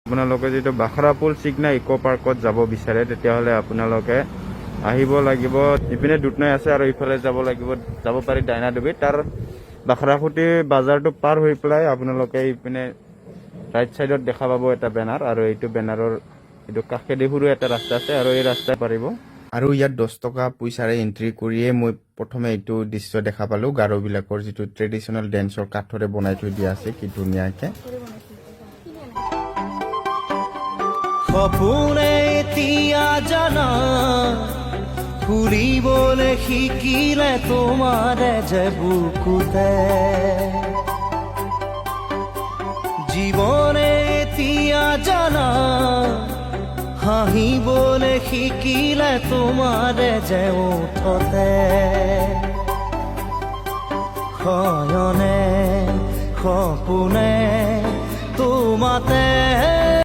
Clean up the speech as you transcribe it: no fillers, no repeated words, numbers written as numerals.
আপোনালোকে যেটো বাখৰাপুল চিগনা ইকো পাৰ্কত যাব বিচাৰে তেতিয়াহলে আপোনালোকে আহিব লাগিব ইপিনে দুটনাই আছে আৰু ইফালে যাব পাৰি ডাইনাডুবি তাৰ বাখৰাফুটি বাজাৰটো পাৰ হৈ পেলাই আপোনালোকে ইপিনে ৰাইট সাইডত দেখা পাব এটা বেনাৰ আৰু এইটো বেনাৰৰ এইটো কাষেদি সৰু এটা ৰাস্তা আছে আৰু এই ৰাস্তাই পাৰিব আৰু ইয়াত 10 টকা পইচাৰে এন্ট্ৰি কৰিয়ে মই প্ৰথমে এইটো দৃশ্য দেখা পালো গাৰোবিলাকৰ যেটো ট্ৰেডিশনাল ড্যান্সৰ কাঠৰে বনাই থৈ দিয়া আছে কি ধুনিয়াকে সপোনে এতিয়া জানা ফুৰিবলৈ শিকিলে তোমাৰে যে বুকুতে জীৱনে এতিয়া জানা হাঁহিবলৈ শিকিলে তোমাৰে যে ওঠতে শয়নে সপোনে তোমাতে